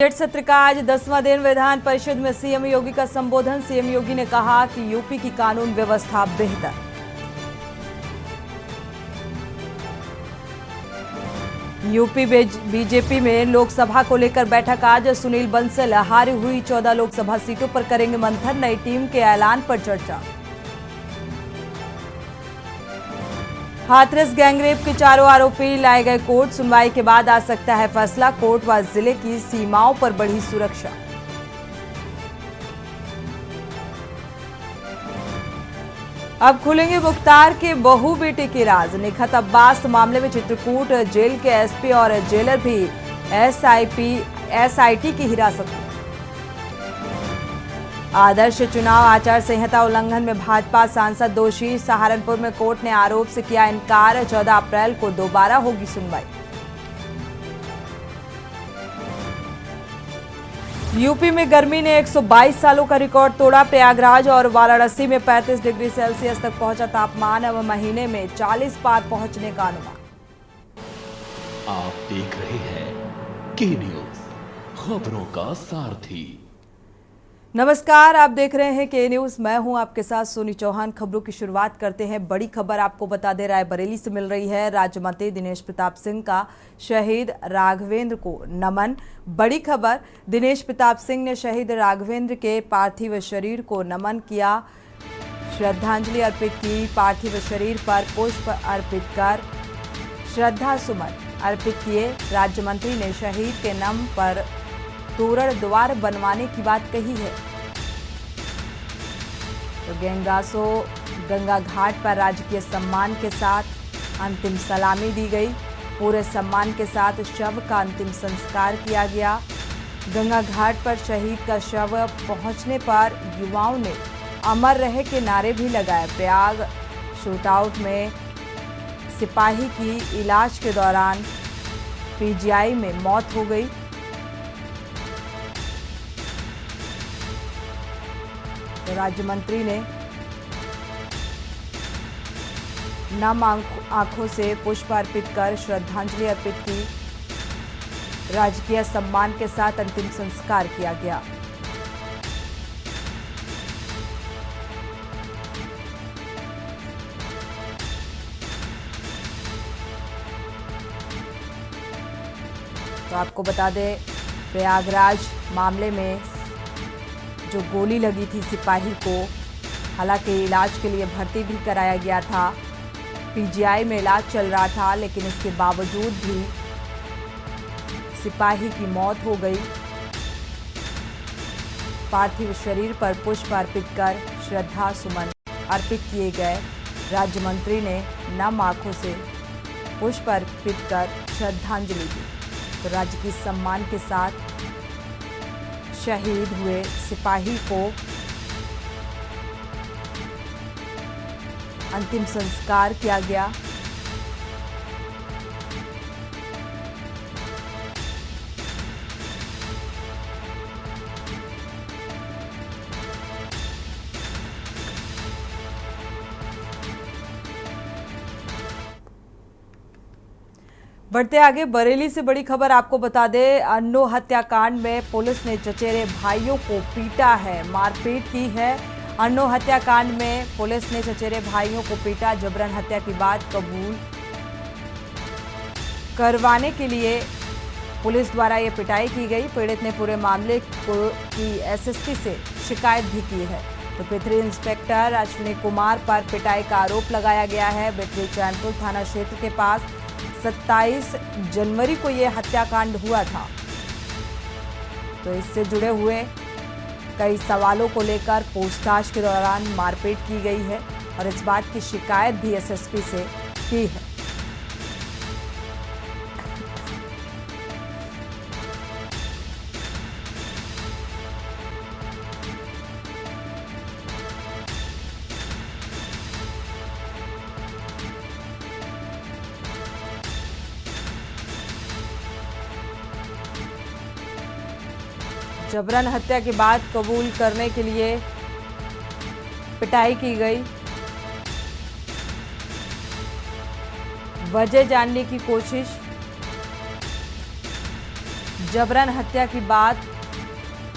Budget सत्र का आज 10वां दिन। विधान परिषद में सीएम योगी का संबोधन। सीएम योगी ने कहा कि यूपी की कानून व्यवस्था बेहतर। यूपी बीजेपी में लोकसभा को लेकर बैठक आज। सुनील बंसल हारी हुई 14 लोकसभा सीटों पर करेंगे मंथन। नई टीम के ऐलान पर चर्चा। हाथरस गैंगरेप के चारों आरोपी लाए गए कोर्ट। सुनवाई के बाद आ सकता है फैसला। कोर्ट व जिले की सीमाओं पर बढ़ी सुरक्षा। अब खुलेंगे मुख्तार के बहू बेटे के राज। निखत अब्बास मामले में चित्रकूट जेल के एसपी और जेलर भी एसआईटी की हिरासत में। आदर्श चुनाव आचार संहिता उल्लंघन में भाजपा सांसद दोषी। सहारनपुर में कोर्ट ने आरोप से किया इनकार। 14 अप्रैल को दोबारा होगी सुनवाई। यूपी में गर्मी ने 122 सालों का रिकॉर्ड तोड़ा। प्रयागराज और वाराणसी में 35 डिग्री सेल्सियस तक पहुंचा तापमान। अब महीने में 40 पार पहुंचने का अनुमान। आप देख रहे हैं के न्यूज, खबरों का सारथी। नमस्कार, आप देख रहे हैं के न्यूज। मैं हूं आपके साथ सोनी चौहान। खबरों की शुरुआत करते हैं। बड़ी खबर आपको बता दे, रायबरेली से मिल रही है। राज्य मंत्री दिनेश प्रताप सिंह का शहीद राघवेंद्र को नमन। बड़ी खबर, दिनेश प्रताप सिंह ने शहीद राघवेंद्र के पार्थिव शरीर को नमन किया, श्रद्धांजलि अर्पित की। पार्थिव शरीर पर पुष्प अर्पित कर श्रद्धा सुमन अर्पित किए। राज्य मंत्री ने शहीद के नाम पर तोरण द्वार बनवाने की बात कही है। तो गंगा घाट पर राजकीय सम्मान के साथ अंतिम सलामी दी गई। पूरे सम्मान के साथ शव का अंतिम संस्कार किया गया। गंगा घाट पर शहीद का शव पहुंचने पर युवाओं ने अमर रहे के नारे भी लगाए। प्रयाग शूटआउट में सिपाही की इलाज के दौरान पीजीआई में मौत हो गई। तो राज्य मंत्री ने नम आंखों से पुष्प अर्पित कर श्रद्धांजलि अर्पित की। राजकीय सम्मान के साथ अंतिम संस्कार किया गया। तो आपको बता दें, प्रयागराज मामले में जो गोली लगी थी सिपाही को, हालांकि इलाज के लिए भर्ती भी कराया गया था। पीजीआई में इलाज चल रहा था, लेकिन इसके बावजूद भी सिपाही की मौत हो गई। पार्थिव शरीर पर पुष्प अर्पित कर श्रद्धा सुमन अर्पित किए गए। राज्य मंत्री ने नम आंखों से पुष्प अर्पित कर श्रद्धांजलि दी। तो राज्य की सम्मान के साथ शहीद हुए सिपाही को अंतिम संस्कार किया गया। बढ़ते आगे, बरेली से बड़ी खबर आपको बता दें। अन्नो हत्याकांड में पुलिस ने चचेरे भाइयों को पीटा है, मारपीट की है। अन्नो हत्याकांड में पुलिस ने चचेरे भाइयों को पीटा। जबरन हत्या की बात कबूल करवाने के लिए पुलिस द्वारा ये पिटाई की गई। पीड़ित ने पूरे मामले की एसएसपी से शिकायत भी की है। तो पिथरी इंस्पेक्टर अश्विनी कुमार पर पिटाई का आरोप लगाया गया है। बिथरी चैनपुर थाना क्षेत्र के पास 27 जनवरी को यह हत्याकांड हुआ था। तो इससे जुड़े हुए कई सवालों को लेकर पूछताछ के दौरान मारपीट की गई है और इस बात की शिकायत भी एसएसपी से की है। जबरन हत्या की बात कबूल करने के लिए पिटाई की गई। वजह जानने की कोशिश। जबरन हत्या की बात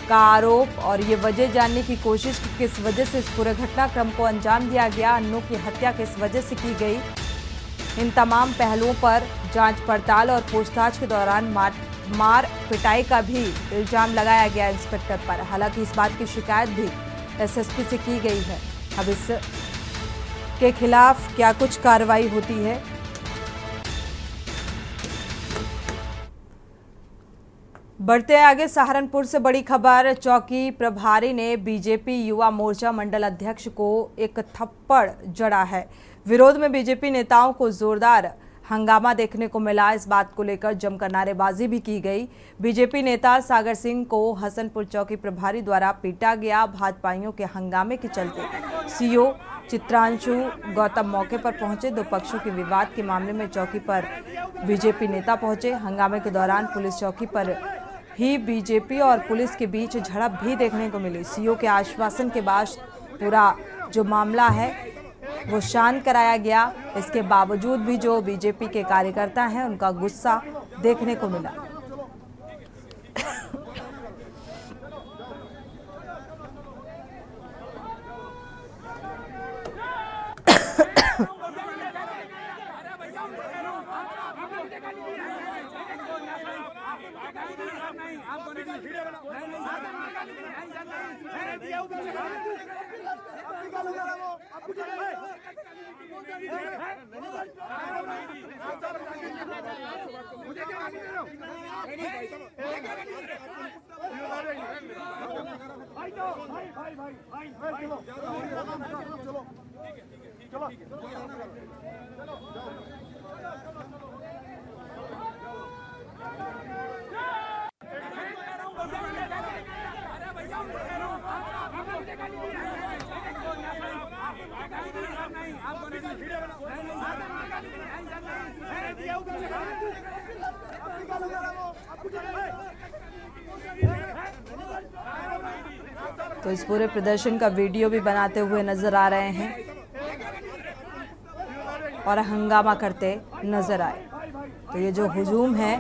का आरोप और ये वजह जानने की कोशिश कि किस वजह से इस पूरे घटनाक्रम को अंजाम दिया गया, अन्नू की हत्या किस वजह से की गई। इन तमाम पहलुओं पर जांच पड़ताल और पूछताछ के दौरान मार पिटाई का भी इल्जाम लगाया गया इंस्पेक्टर पर। हालांकि इस बात की शिकायत भी एसएसपी से की गई है। अब इस के खिलाफ क्या कुछ कार्रवाई होती है। बढ़ते हैं आगे। सहारनपुर से बड़ी खबर। चौकी प्रभारी ने बीजेपी युवा मोर्चा मंडल अध्यक्ष को एक थप्पड़ जड़ा है। विरोध में बीजेपी नेताओं को जोरदार हंगामा देखने को मिला। इस बात को लेकर जमकर नारेबाजी भी की गई। बीजेपी नेता सागर सिंह को हसनपुर चौकी प्रभारी द्वारा पीटा गया। भाजपाइयों के हंगामे के चलते सीओ चित्रांशु गौतम मौके पर पहुंचे। दो पक्षों के विवाद के मामले में चौकी पर बीजेपी नेता पहुंचे। हंगामे के दौरान पुलिस चौकी पर ही बीजेपी और पुलिस के बीच झड़प भी देखने को मिली। सीओ के आश्वासन के बाद पूरा जो मामला है वो शांत कराया गया। इसके बावजूद भी जो बीजेपी के कार्यकर्ता हैं उनका गुस्सा देखने को मिला। तो इस पूरे प्रदर्शन का वीडियो भी बनाते हुए नजर आ रहे हैं और हंगामा करते नजर आए। तो ये जो हुजूम है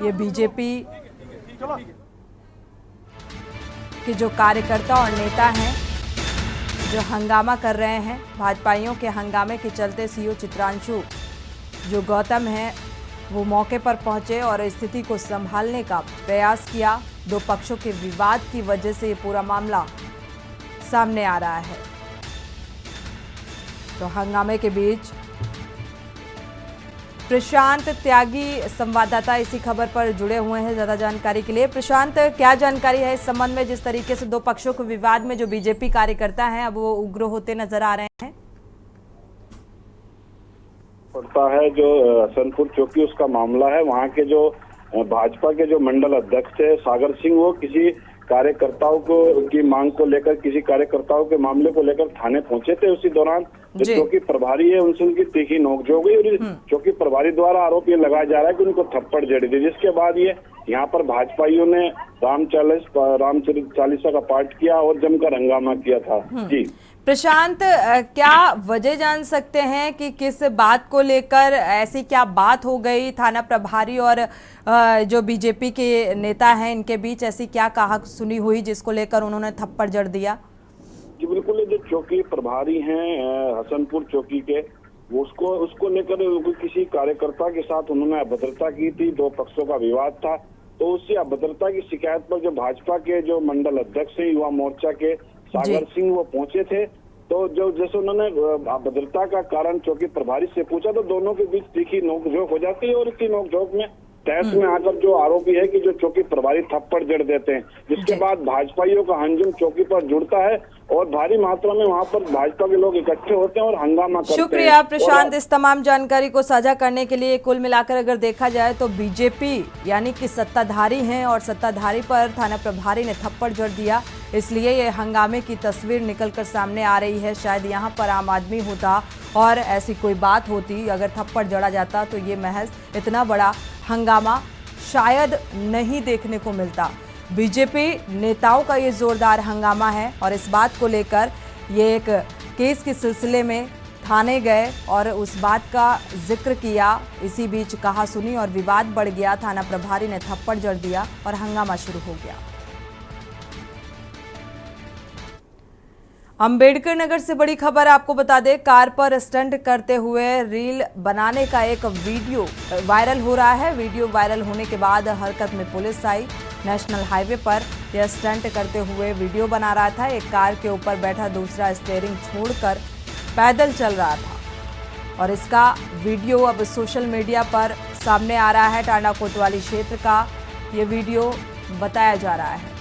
ये बीजेपी के जो कार्यकर्ता और नेता हैं जो हंगामा कर रहे हैं। भाजपाइयों के हंगामे के चलते सीओ चित्रांशु जो गौतम है वो मौके पर पहुंचे और स्थिति को संभालने का प्रयास किया। दो पक्षों के विवाद की वजह से ये पूरा मामला सामने आ रहा है। तो हंगामे के बीच प्रशांत त्यागी संवाददाता इसी खबर पर जुड़े हुए हैं ज्यादा जानकारी के लिए। प्रशांत, क्या जानकारी है इस संबंध में, जिस तरीके से दो पक्षों के विवाद में जो बीजेपी कार्यकर्ता हैं अब वो उग्र होते नजर आ रहे हैं? पड़ता है जो हसनपुर चौकी उसका मामला है। वहाँ के जो भाजपा के जो मंडल अध्यक्ष थे सागर सिंह, वो किसी कार्यकर्ताओं को की मांग को लेकर, किसी कार्यकर्ताओं के मामले को लेकर थाने पहुंचे थे। उसी दौरान जो चौकी प्रभारी है उनसे उनकी तीखी नोकझोंक हुई और चौकी प्रभारी द्वारा आरोप ये लगाया जा रहा है कि उनको थप्पड़ जड़ दी, जिसके बाद ये यहाँ पर भाजपाइयों ने रामचरित चालीसा का पाठ किया और जमकर हंगामा किया था। जी प्रशांत, क्या वजह जान सकते हैं कि किस बात को लेकर ऐसी क्या बात हो गई? थाना प्रभारी और जो बीजेपी के नेता हैं इनके बीच ऐसी क्या कहा सुनी हुई जिसको लेकर उन्होंने थप्पड़ जड़ दिया? जी बिल्कुल, जो चौकी प्रभारी हैं हसनपुर चौकी के, वो उसको लेकर किसी कार्यकर्ता के साथ उन्होंने अभद्रता की थी। दो पक्षों का विवाद था, तो उसी अभद्रता की शिकायत पर जो भाजपा के जो मंडल अध्यक्ष हैं युवा मोर्चा के सागर सिंह, वो पहुंचे थे। तो जो जैसे उन्होंने अभद्रता का कारण चौकी प्रभारी से पूछा तो दोनों के बीच तीखी नोकझोंक हो जाती है और इसी नोकझोंक में तहस में आकर जो आरोपी है कि जो चौकी प्रभारी थप्पड़ जड़ देते हैं, जिसके बाद भाजपाइयों का हंजुम चौकी पर जुड़ता है और भारी मात्रा में वहां पर भाजपा के लोग इकट्ठे होते हैं और हंगामा करते हैं। शुक्रिया प्रशांत इस तमाम जानकारी को साझा करने के लिए। कुल मिलाकर अगर देखा जाए तो बीजेपी यानी कि सत्ताधारी हैं और सत्ताधारी पर थाना प्रभारी ने थप्पड़ जड़ दिया, इसलिए ये हंगामे की तस्वीर निकलकर सामने आ रही है। शायद यहाँ पर आम आदमी होता और ऐसी कोई बात होती, अगर थप्पड़ जड़ा जाता तो ये महज इतना बड़ा हंगामा शायद नहीं देखने को मिलता। बीजेपी नेताओं का ये जोरदार हंगामा है और इस बात को लेकर ये एक केस के सिलसिले में थाने गए और उस बात का जिक्र किया। इसी बीच कहा सुनी और विवाद बढ़ गया। थाना प्रभारी ने थप्पड़ जड़ दिया और हंगामा शुरू हो गया। अंबेडकर नगर से बड़ी खबर आपको बता दें, कार पर स्टंट करते हुए रील बनाने का एक वीडियो वायरल हो रहा है। वीडियो वायरल होने के बाद हरकत में पुलिस आई। नेशनल हाईवे पर यह स्टंट करते हुए वीडियो बना रहा था। एक कार के ऊपर बैठा दूसरा स्टीयरिंग छोड़कर पैदल चल रहा था और इसका वीडियो अब सोशल मीडिया पर सामने आ रहा है। टांडा कोतवाली क्षेत्र का ये वीडियो बताया जा रहा है।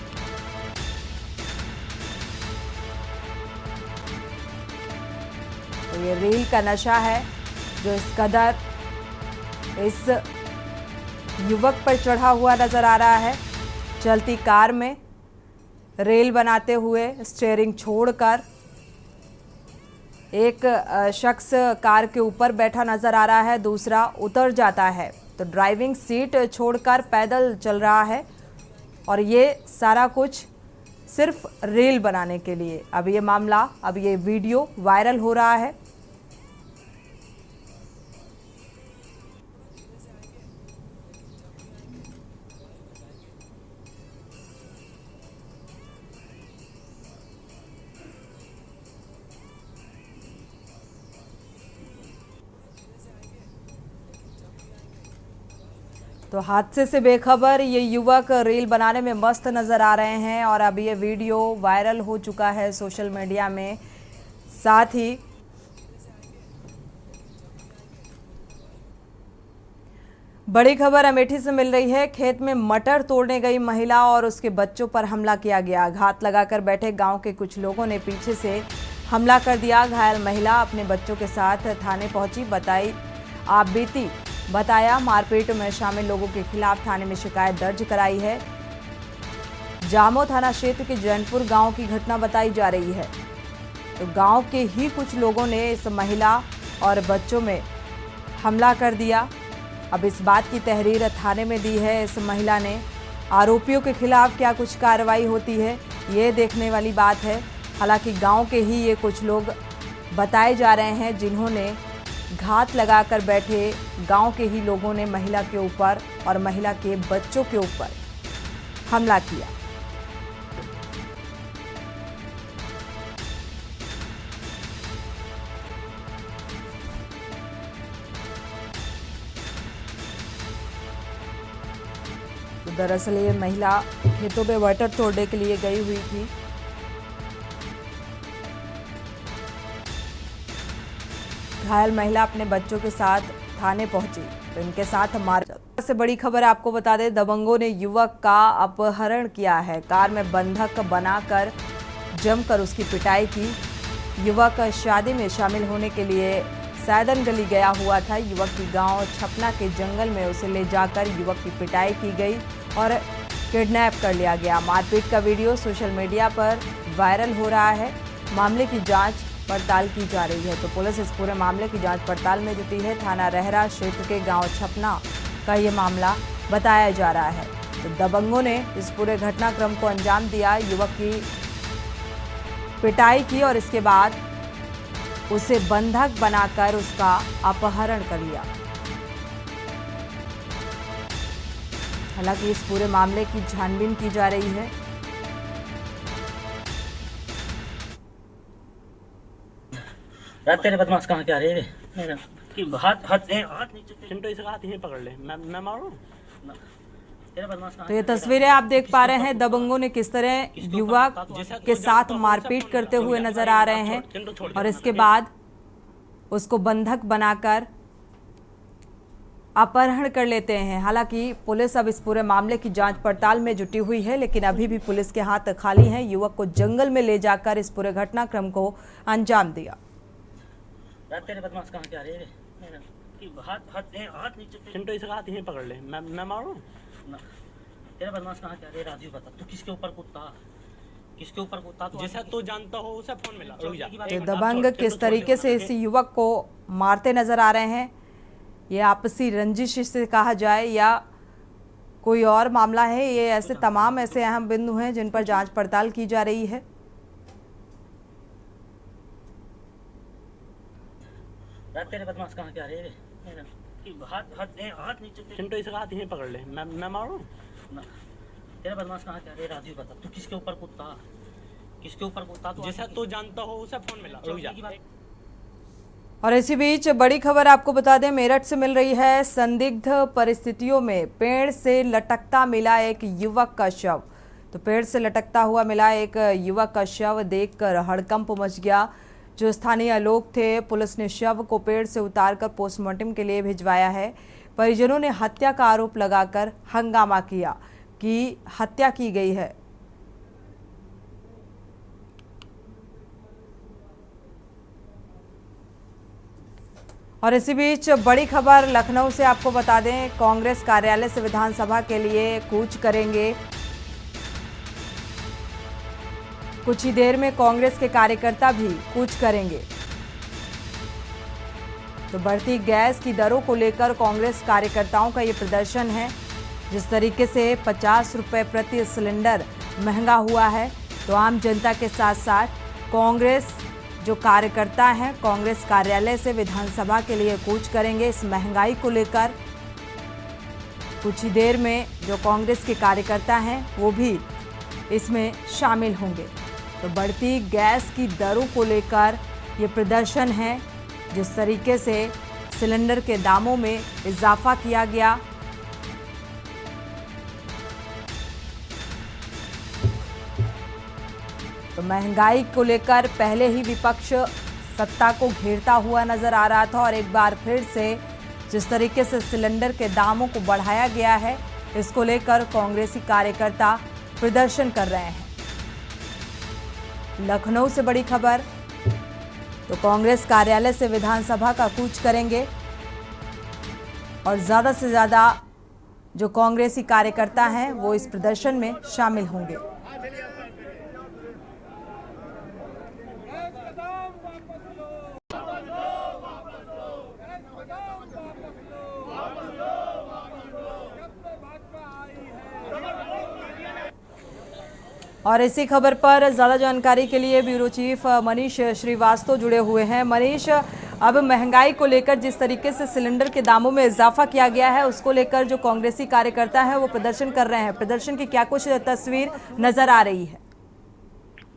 तो ये रील का नशा है जो इस कदर इस युवक पर चढ़ा हुआ नजर आ रहा है। चलती कार में रेल बनाते हुए स्टीयरिंग छोड़कर एक शख्स कार के ऊपर बैठा नजर आ रहा है, दूसरा उतर जाता है तो ड्राइविंग सीट छोड़कर पैदल चल रहा है और ये सारा कुछ सिर्फ रील बनाने के लिए। अब ये वीडियो वायरल हो रहा है। तो हादसे से बेखबर ये युवक रील बनाने में मस्त नजर आ रहे हैं और अब ये वीडियो वायरल हो चुका है सोशल मीडिया में। साथ ही बड़ी खबर अमेठी से मिल रही है। खेत में मटर तोड़ने गई महिला और उसके बच्चों पर हमला किया गया। घात लगाकर बैठे गांव के कुछ लोगों ने पीछे से हमला कर दिया। घायल महिला अपने बच्चों के साथ थाने पहुंची। बताया मारपीट में शामिल लोगों के खिलाफ थाने में शिकायत दर्ज कराई है। जामो थाना क्षेत्र के जैनपुर गांव की घटना बताई जा रही है। तो गांव के ही कुछ लोगों ने इस महिला और बच्चों में हमला कर दिया। अब इस बात की तहरीर थाने में दी है इस महिला ने। आरोपियों के खिलाफ क्या कुछ कार्रवाई होती है ये देखने वाली बात है। हालांकि गांव के ही ये कुछ लोग बताए जा रहे हैं जिन्होंने घात लगाकर बैठे गांव के ही लोगों ने महिला के ऊपर और महिला के बच्चों के ऊपर हमला किया। तो दरअसल ये महिला खेतों में मटर तोड़ने के लिए गई हुई थी। घायल महिला अपने बच्चों के साथ थाने पहुंची तो इनके साथ मार। से बड़ी खबर आपको बता दें, दबंगों ने युवक का अपहरण किया है। कार में बंधक बनाकर जमकर उसकी पिटाई की। युवक शादी में शामिल होने के लिए सैदन गली गया हुआ था। युवक की गांव छपना के जंगल में उसे ले जाकर युवक की पिटाई की गई और किडनैप कर लिया गया। मारपीट का वीडियो सोशल मीडिया पर वायरल हो रहा है। मामले की जांच पड़ताल की जा रही है। तो पुलिस इस पूरे मामले की जांच पड़ताल में जुटी है। थाना रहरा क्षेत्र के गांव छपना का ये मामला बताया जा रहा है। तो दबंगों ने इस पूरे घटनाक्रम को अंजाम दिया। युवक की पिटाई की और इसके बाद उसे बंधक बनाकर उसका अपहरण कर लिया। हालांकि इस पूरे मामले की छानबीन की जा रही है। यार तेरे बदमाश कहाँ क्या रहे कि हाथ नीचे चिंटू इसे हाथ यहीं पकड़ ले मैं मारूं ना। तेरे बदमाश कहाँ। तो ये तस्वीरें आप देख पा रहे हैं दबंगों ने किस तरह युवक के साथ मारपीट करते हुए नजर आ रहे हैं और इसके बाद उसको बंधक बनाकर अपहरण कर लेते हैं। हालांकि पुलिस अब इस पूरे मामले की जांच पड़ताल में जुटी हुई है, लेकिन अभी भी पुलिस के हाथ खाली हैं। युवक को जंगल में ले जाकर इस पूरे घटनाक्रम को अंजाम दिया। तेरे बदमाश कहाँ क्या रहे कि हाथ नीचे चिंटू इसे हाथ यहीं पकड़ ले मैं मारूं ना। तेरे बदमाश कहाँ क्या रहे राजू बता तू किसके ऊपर कूदता तो जैसा तू जानता हो उसे फोन मिला। तो दबंग किस तरीके से इस युवक को मारते नजर आ रहे हैं, ये आपसी रंजिश से कहा जाए या कोई और मामला है, ये ऐसे तमाम ऐसे अहम बिंदु हैं जिन पर जांच पड़ताल की जा रही है। रात तेरे बदमाश कहाँ क्या रे मेरा कि हाथ नीचे चिंटू इसका हाथ यहीं पकड़ ले मैं मारूं ना। तेरा बदमाश कहाँ क्या रे राजू बता तू किसके ऊपर कूदता तू जैसा तू जानता हो उसे फोन मिला रुक जा। और इसी बीच बड़ी खबर आपको बता दें, मेरठ से मिल रही है। संदिग्ध परिस्थितियों में पेड़ से लटकता मिला एक युवक का शव। तो पेड़ से लटकता हुआ मिला एक युवक का शव देखकर हड़कंप मच गया। जो स्थानीय लोग थे, पुलिस ने शव को पेड़ से उतारकर पोस्टमार्टम के लिए भिजवाया है। परिजनों ने हत्या का आरोप लगाकर हंगामा किया कि हत्या की गई है। और इसी बीच बड़ी खबर लखनऊ से आपको बता दें, कांग्रेस कार्यालय से विधानसभा के लिए कूच करेंगे। कुछ ही देर में कांग्रेस के कार्यकर्ता भी कूच करेंगे। तो बढ़ती गैस की दरों को लेकर कांग्रेस कार्यकर्ताओं का ये प्रदर्शन है। जिस तरीके से 50 रुपये प्रति सिलेंडर महंगा हुआ है, तो आम जनता के साथ साथ कांग्रेस जो कार्यकर्ता हैं कांग्रेस कार्यालय से विधानसभा के लिए कूच करेंगे इस महंगाई को लेकर। कुछ ही देर में जो कांग्रेस के कार्यकर्ता हैं वो भी इसमें शामिल होंगे। तो बढ़ती गैस की दरों को लेकर ये प्रदर्शन है। जिस तरीके से सिलेंडर के दामों में इजाफा किया गया, तो महंगाई को लेकर पहले ही विपक्ष सत्ता को घेरता हुआ नजर आ रहा था और एक बार फिर से जिस तरीके से सिलेंडर के दामों को बढ़ाया गया है, इसको लेकर कांग्रेसी कार्यकर्ता प्रदर्शन कर रहे हैं। लखनऊ से बड़ी खबर, तो कांग्रेस कार्यालय से विधानसभा का कूच करेंगे और ज़्यादा से ज़्यादा जो कांग्रेसी कार्यकर्ता हैं वो इस प्रदर्शन में शामिल होंगे। और इसी खबर पर ज़्यादा जानकारी के लिए ब्यूरो चीफ मनीष श्रीवास्तव जुड़े हुए हैं। मनीष, अब महंगाई को लेकर जिस तरीके से सिलेंडर के दामों में इजाफा किया गया है, उसको लेकर जो कांग्रेसी कार्यकर्ता हैं वो प्रदर्शन कर रहे हैं। प्रदर्शन की क्या कुछ तस्वीर नजर आ रही है?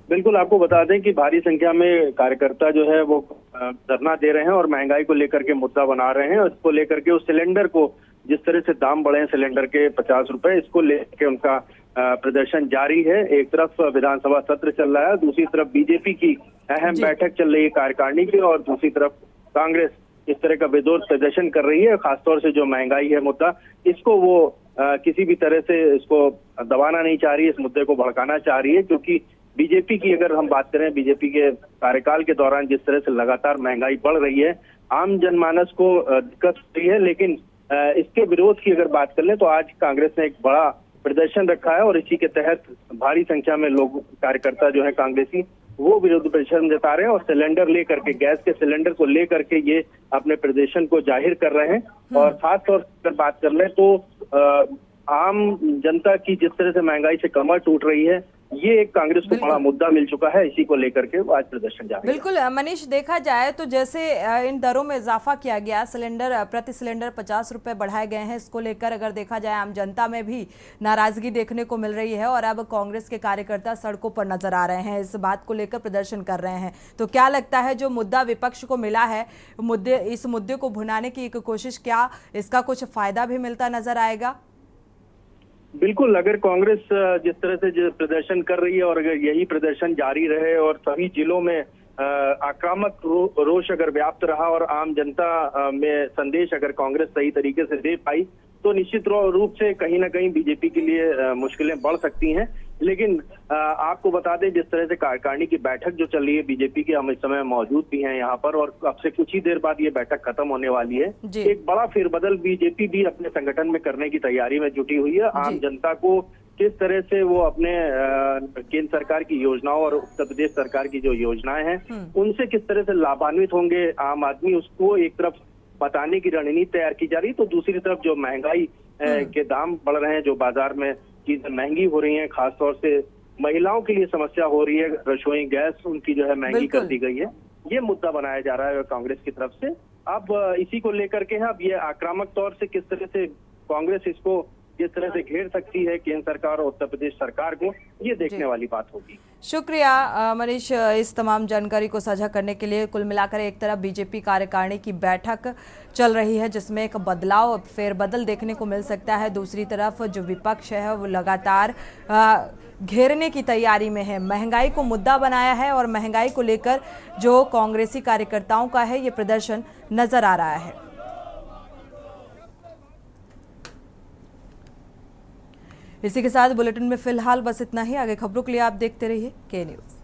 बिल्कुल, आपको बता दें कि भारी संख्या में कार्यकर्ता जो है वो धरना दे रहे हैं और महंगाई को लेकर के मुद्दा बना रहे हैं। इसको लेकर के उस सिलेंडर को जिस तरह से दाम बढ़े हैं सिलेंडर के 50 रुपए, इसको लेकर उनका प्रदर्शन जारी है। एक तरफ विधानसभा सत्र चल रहा है, दूसरी तरफ बीजेपी की अहम बैठक चल रही है कार्यकारिणी की, और दूसरी तरफ कांग्रेस इस तरह का बेदोर प्रदर्शन कर रही है। खासतौर से जो महंगाई है मुद्दा, इसको वो किसी भी तरह से इसको दबाना नहीं चाह रही है, इस मुद्दे को भड़काना चाह रही है। क्योंकि बीजेपी की अगर हम बात करें, बीजेपी के कार्यकाल के दौरान जिस तरह से लगातार महंगाई बढ़ रही है, आम जनमानस को दिक्कत हो रही है। लेकिन इसके विरोध की अगर बात कर लें तो आज कांग्रेस ने एक बड़ा प्रदर्शन रखा है और इसी के तहत भारी संख्या में लोग, कार्यकर्ता जो है कांग्रेसी, वो विरोध प्रदर्शन जता रहे हैं और सिलेंडर लेकर के, गैस के सिलेंडर को लेकर के ये अपने प्रदर्शन को जाहिर कर रहे हैं। और खासतौर से अगर बात कर लें तो आम जनता की जिस तरह से महंगाई से कमर टूट रही है, ये एक कांग्रेस को बड़ा मुद्दा मिल चुका है। इसी को लेकर के आज प्रदर्शन जारी है। बिल्कुल मनीष, देखा जाए तो जैसे इन दरों में इजाफा किया गया, सिलेंडर प्रति सिलेंडर 50 रुपए बढ़ाए गए हैं, इसको लेकर अगर देखा जाए आम जनता में भी नाराजगी देखने को मिल रही है और अब कांग्रेस के कार्यकर्ता सड़कों पर नजर आ रहे हैं, इस बात को लेकर प्रदर्शन कर रहे हैं। तो क्या लगता है जो मुद्दा विपक्ष को मिला है, इस मुद्दे को भुनाने की एक कोशिश, क्या इसका कुछ फायदा भी मिलता नजर आएगा? बिल्कुल, अगर कांग्रेस जिस तरह से प्रदर्शन कर रही है और अगर यही प्रदर्शन जारी रहे और सभी जिलों में आक्रामक रोष अगर व्याप्त रहा और आम जनता में संदेश अगर कांग्रेस सही तरीके से दे पाई, तो निश्चित रूप से कहीं ना कहीं बीजेपी के लिए मुश्किलें बढ़ सकती हैं। लेकिन आपको बता दें, जिस तरह से कार्यकारिणी की बैठक जो चल रही है बीजेपी की, हम इस समय मौजूद भी हैं यहाँ पर और अब से कुछ ही देर बाद ये बैठक खत्म होने वाली है। एक बड़ा फेरबदल बीजेपी भी अपने संगठन में करने की तैयारी में जुटी हुई है। आम जनता को किस तरह से वो अपने केंद्र सरकार की योजनाओं और उत्तर प्रदेश सरकार की जो योजनाएं हैं उनसे किस तरह से लाभान्वित होंगे आम आदमी, उसको एक तरफ बताने की रणनीति तैयार की जा रही, तो दूसरी तरफ जो महंगाई के दाम बढ़ रहे हैं, जो बाजार में चीजें महंगी हो रही हैं, खासतौर से महिलाओं के लिए समस्या हो रही है, रसोई गैस उनकी जो है महंगी कर दी गई है, ये मुद्दा बनाया जा रहा है कांग्रेस की तरफ से। अब इसी को लेकर के है, अब ये आक्रामक तौर से किस तरह से कांग्रेस इसको किस तरह से घेर सकती है केंद्र सरकार और उत्तर प्रदेश सरकार को, ये देखने वाली बात होगी। शुक्रिया मनीष इस तमाम जानकारी को साझा करने के लिए। कुल मिलाकर एक तरफ बीजेपी कार्यकारिणी की बैठक चल रही है जिसमें एक बदलाव फेरबदल देखने को मिल सकता है, दूसरी तरफ जो विपक्ष है वो लगातार घेरने की तैयारी में है। महंगाई को मुद्दा बनाया है और महंगाई को लेकर जो कांग्रेसी कार्यकर्ताओं का है ये प्रदर्शन नजर आ रहा है। इसी के साथ बुलेटिन में फिलहाल बस इतना ही। आगे खबरों के लिए आप देखते रहिए के न्यूज़।